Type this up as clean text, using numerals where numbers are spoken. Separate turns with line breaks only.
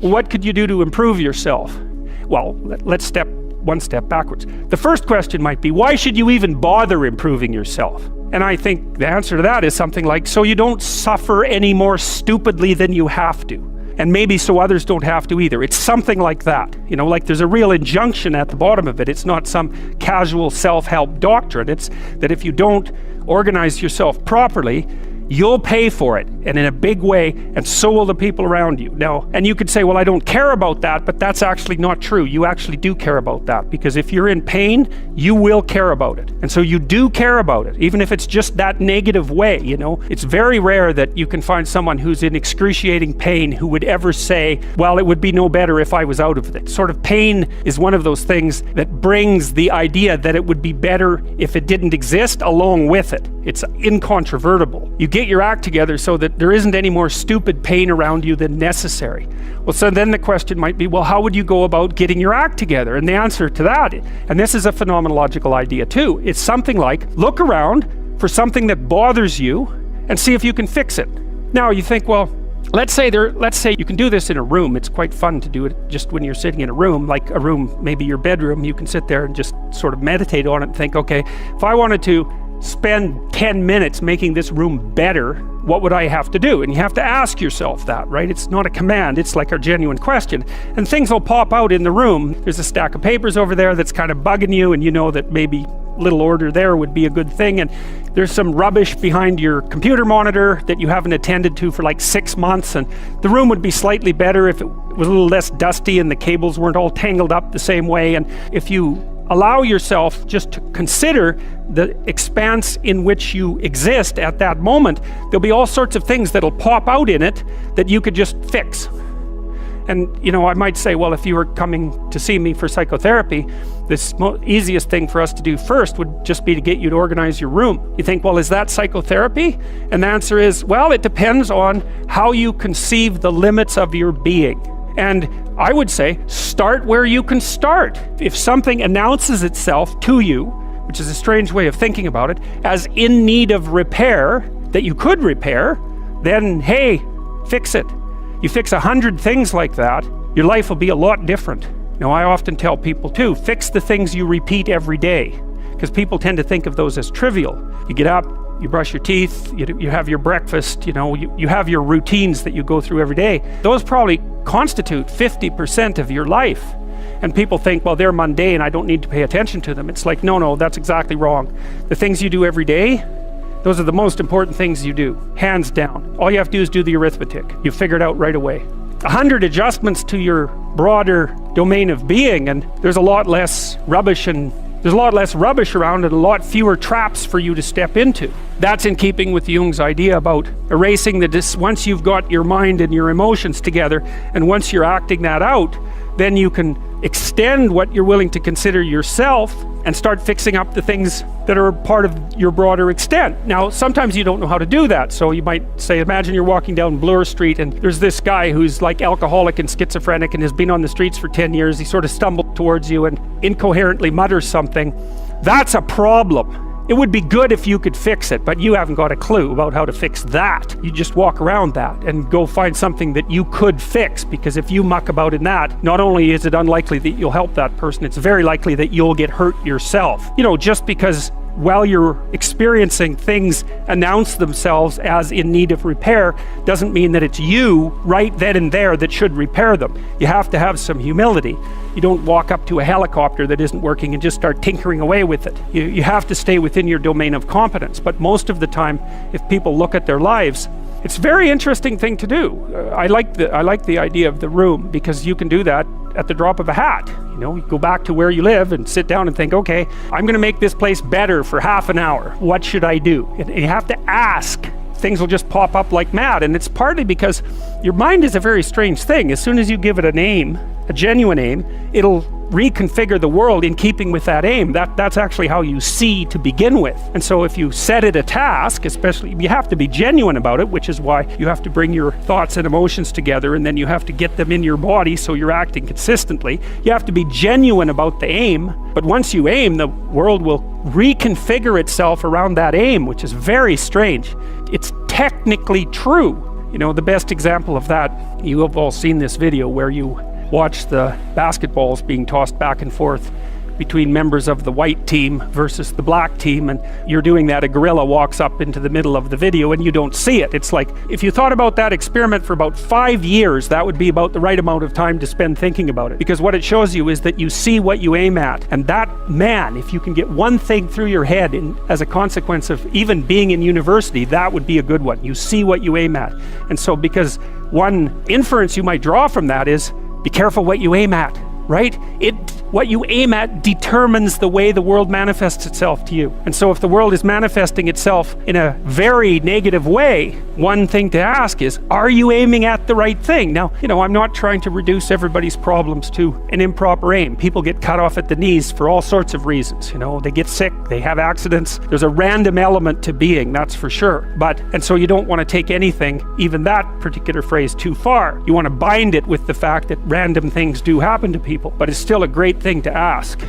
What could you do to improve yourself? Well, let's step one step backwards. The first question might be, why should you even bother improving yourself? And I think the answer to that is something like, so you don't suffer any more stupidly than you have to. And maybe so others don't have to either. It's something like that. You know, like there's a real injunction at the bottom of it. It's not some casual self-help doctrine. It's that if you don't organize yourself properly, you'll pay for it, and in a big way, and so will the people around you. Now, and you could say, well, I don't care about that, but that's actually not true. You actually do care about that, because if you're in pain, you will care about it. And so you do care about it, even if it's just that negative way, you know. It's very rare that you can find someone who's in excruciating pain who would ever say, well, it would be no better if I was out of it. Sort of pain is one of those things that brings the idea that it would be better if it didn't exist along with it. It's incontrovertible. You get your act together so that there isn't any more stupid pain around you than necessary. Well, so then the question might be, well, how would you go about getting your act together? And the answer to that, and this is a phenomenological idea too, it's something like, look around for something that bothers you and see if you can fix it. Now you think, well, let's say you can do this in a room. It's quite fun to do it just when you're sitting in a room, like a room, maybe your bedroom. You can sit there and just sort of meditate on it and think, okay, if I wanted to spend 10 minutes making this room better, what would I have to do? And you have to ask yourself that, right? It's not a command, it's like a genuine question. And things will pop out in the room. There's a stack of papers over there that's kind of bugging you, and you know that maybe little order there would be a good thing. And there's some rubbish behind your computer monitor that you haven't attended to for like 6 months, and the room would be slightly better if it was a little less dusty and the cables weren't all tangled up the same way. And if you allow yourself just to consider the expanse in which you exist at that moment, there'll be all sorts of things that'll pop out in it that you could just fix. And you know, I might say, well, if you were coming to see me for psychotherapy, this easiest thing for us to do first would just be to get you to organize your room. You think, well, is that psychotherapy? And the answer is, well, it depends on how you conceive the limits of your being. And I would say, start where you can start. If something announces itself to you, which is a strange way of thinking about it, as in need of repair, that you could repair, then hey, fix it. You fix 100 things like that, your life will be a lot different. Now, I often tell people too, fix the things you repeat every day, because people tend to think of those as trivial. You get up, you brush your teeth, you have your breakfast, you know, you have your routines that you go through every day. Those probably constitute 50% of your life. And people think, well, they're mundane, I don't need to pay attention to them. It's like, no, that's exactly wrong. The things you do every day, those are the most important things you do, hands down. All you have to do is do the arithmetic. You figure it out right away. 100 adjustments to your broader domain of being, and there's a lot less rubbish around and a lot fewer traps for you to step into. That's in keeping with Jung's idea about erasing once you've got your mind and your emotions together, and once you're acting that out, then you can extend what you're willing to consider yourself and start fixing up the things that are part of your broader extent. Now, sometimes you don't know how to do that. So you might say, imagine you're walking down Bloor Street and there's this guy who's like alcoholic and schizophrenic and has been on the streets for 10 years. He sort of stumbled towards you and incoherently mutters something. That's a problem. It would be good if you could fix it, but you haven't got a clue about how to fix that. You just walk around that and go find something that you could fix, because if you muck about in that, not only is it unlikely that you'll help that person, it's very likely that you'll get hurt yourself. You know, just because while you're experiencing things announce themselves as in need of repair doesn't mean that it's you right then and there that should repair them. You have to have some humility. You don't walk up to a helicopter that isn't working and just start tinkering away with it. You have to stay within your domain of competence. But most of the time, if people look at their lives, it's a very interesting thing to do. I like the idea of the room, because you can do that at the drop of a hat. You know, you go back to where you live and sit down and think, okay, I'm going to make this place better for half an hour. What should I do? And you have to ask. Things will just pop up like mad. And it's partly because your mind is a very strange thing. As soon as you give it a name, a genuine aim, it'll reconfigure the world in keeping with that aim. That's actually how you see to begin with. And so if you set it a task, especially, you have to be genuine about it, which is why you have to bring your thoughts and emotions together, and then you have to get them in your body so you're acting consistently. You have to be genuine about the aim, but once you aim, the world will reconfigure itself around that aim, which is very strange. It's technically true. You know, the best example of that, you have all seen this video where you watch the basketballs being tossed back and forth between members of the white team versus the black team, and you're doing that, a gorilla walks up into the middle of the video and you don't see it. It's like, if you thought about that experiment for about 5 years, that would be about the right amount of time to spend thinking about it. Because what it shows you is that you see what you aim at. And that, man, if you can get one thing through your head as a consequence of even being in university, that would be a good one. You see what you aim at. And so, because one inference you might draw from that is, be careful what you aim at. Right? What you aim at determines the way the world manifests itself to you. And so if the world is manifesting itself in a very negative way, one thing to ask is, are you aiming at the right thing? Now, you know, I'm not trying to reduce everybody's problems to an improper aim. People get cut off at the knees for all sorts of reasons. You know, they get sick, they have accidents. There's a random element to being, that's for sure. And so you don't want to take anything, even that particular phrase, too far. You want to bind it with the fact that random things do happen to people. But it's still a great thing to ask.